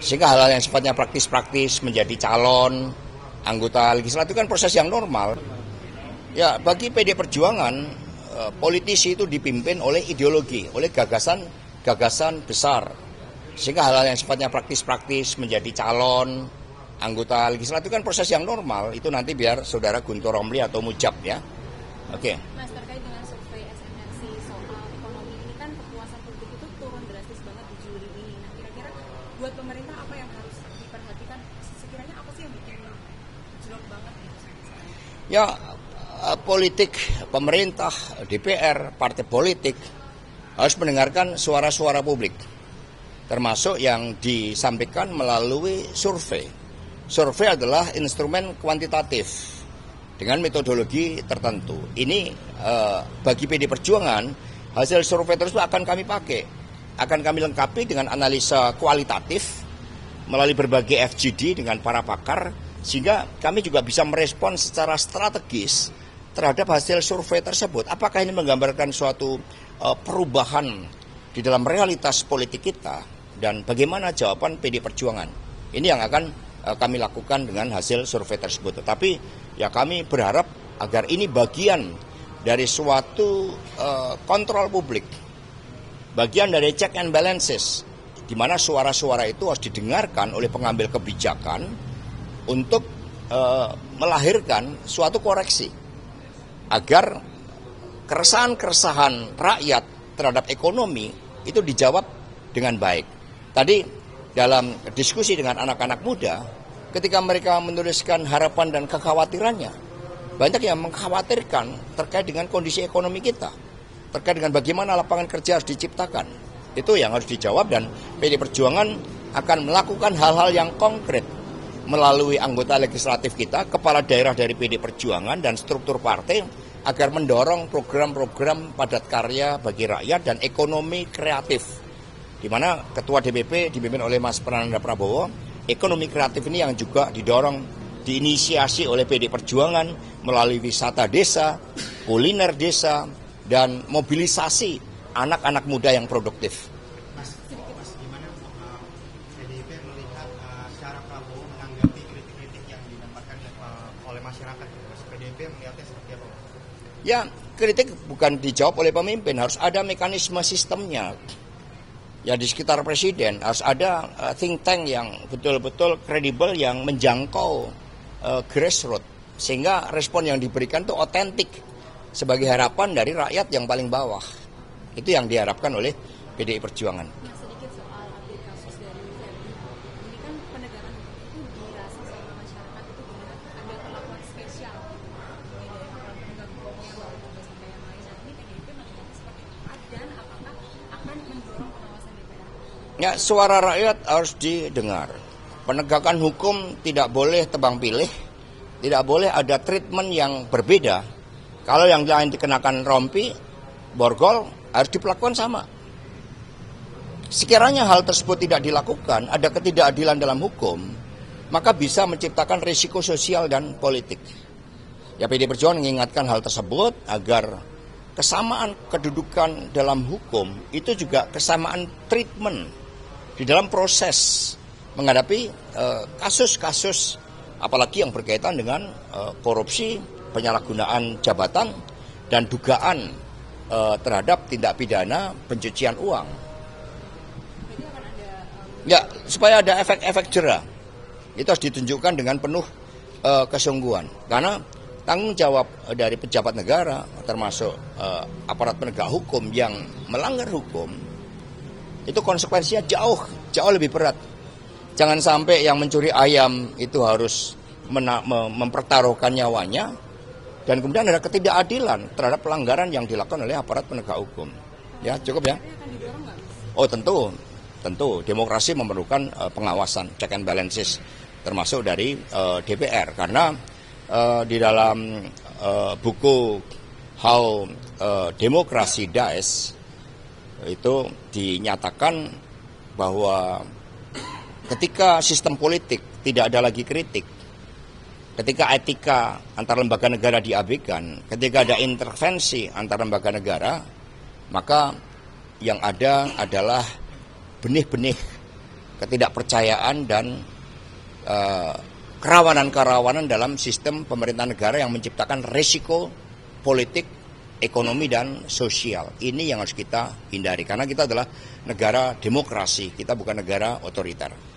Sehingga hal-hal yang sifatnya praktis-praktis menjadi calon anggota legislatif kan proses yang normal. Ya, bagi PD Perjuangan, politisi itu dipimpin oleh ideologi, oleh gagasan besar. Sehingga hal-hal yang sifatnya praktis-praktis menjadi calon anggota legislatif kan proses yang normal. Itu nanti biar saudara Guntur Romli atau Mujab ya. Oke. Mas, terkait dengan survei SMRC soal ekonomi ini kan kepuasan publik itu turun drastis banget di Juli ini. Nah, kira-kira buat pemerintah apa yang harus diperhatikan? Sekiranya apa sih yang bikin jelek banget gitu? Ya, politik, pemerintah, DPR, partai politik harus mendengarkan suara-suara publik, termasuk yang disampaikan melalui survei. Survei adalah instrumen kuantitatif dengan metodologi tertentu. Ini bagi PD Perjuangan, hasil survei tersebut akan kami pakai, akan kami lengkapi dengan analisa kualitatif melalui berbagai FGD dengan para pakar, sehingga kami juga bisa merespon secara strategis terhadap hasil survei tersebut. Apakah ini menggambarkan suatu perubahan di dalam realitas politik kita, dan bagaimana jawaban PD Perjuangan. Ini yang akan kami lakukan dengan hasil survei tersebut. Tetapi ya kami berharap agar ini bagian dari suatu kontrol publik, bagian dari check and balances, di mana suara-suara itu harus didengarkan oleh pengambil kebijakan untuk melahirkan suatu koreksi, agar keresahan-keresahan rakyat terhadap ekonomi itu dijawab dengan baik. Tadi dalam diskusi dengan anak-anak muda, ketika mereka menuliskan harapan dan kekhawatirannya, banyak yang mengkhawatirkan terkait dengan kondisi ekonomi kita, terkait dengan bagaimana lapangan kerja harus diciptakan. Itu yang harus dijawab, dan PD Perjuangan akan melakukan hal-hal yang konkret melalui anggota legislatif kita, kepala daerah dari PD Perjuangan dan struktur partai, agar mendorong program-program padat karya bagi rakyat dan ekonomi kreatif, di mana Ketua DPP dipimpin oleh Mas Prananda Prabowo. Ekonomi kreatif ini yang juga didorong, diinisiasi oleh PD Perjuangan melalui wisata desa, kuliner desa, dan mobilisasi anak-anak muda yang produktif. Mas, gimana PDIP melihat cara Prabowo menanggapi kritik-kritik yang dilemparkan oleh masyarakat? Mas, PDIP melihatnya seperti apa? Ya, kritik bukan dijawab oleh pemimpin, harus ada mekanisme sistemnya. Ya, di sekitar presiden harus ada think tank yang betul-betul kredibel, yang menjangkau grassroots, sehingga respon yang diberikan itu otentik sebagai harapan dari rakyat yang paling bawah. Itu yang diharapkan oleh PDI Perjuangan. Nah, sedikit soal update kasus dari Verdi. Ini kan penegakan hukum itu dirasa sama masyarakat itu benar ada perlakuan spesial dari aparat penegak hukum yang lalu juga sampai yang lain. Nah, ini PDIP melihatnya seperti apa, dan apakah akan mendorong pengawasan DPR? Ya, suara rakyat harus didengar. Penegakan hukum tidak boleh tebang pilih, tidak boleh ada treatment yang berbeda. Kalau yang lain dikenakan rompi, borgol, harus diperlakukan sama. Sekiranya hal tersebut tidak dilakukan, ada ketidakadilan dalam hukum, maka bisa menciptakan risiko sosial dan politik. Ya, PD Perjuangan mengingatkan hal tersebut agar kesamaan kedudukan dalam hukum itu juga kesamaan treatment di dalam proses menghadapi kasus-kasus, apalagi yang berkaitan dengan korupsi, penyalahgunaan jabatan, dan dugaan terhadap tindak pidana pencucian uang. Ya, supaya ada efek-efek jera, itu harus ditunjukkan dengan penuh kesungguhan. Karena tanggung jawab dari pejabat negara, termasuk aparat penegak hukum yang melanggar hukum, itu konsekuensinya jauh lebih berat. Jangan sampai yang mencuri ayam itu harus mempertaruhkan nyawanya, dan kemudian ada ketidakadilan terhadap pelanggaran yang dilakukan oleh aparat penegak hukum. Ya, cukup ya. Oh, tentu demokrasi memerlukan pengawasan, check and balances, termasuk dari DPR, karena di dalam buku How Democracy Dies itu dinyatakan bahwa ketika sistem politik tidak ada lagi kritik, ketika etika antar lembaga negara diabaikan, ketika ada intervensi antar lembaga negara, maka yang ada adalah benih-benih ketidakpercayaan dan kerawanan-kerawanan dalam sistem pemerintahan negara yang menciptakan resiko politik, ekonomi, dan sosial. Ini yang harus kita hindari karena kita adalah negara demokrasi, kita bukan negara otoriter.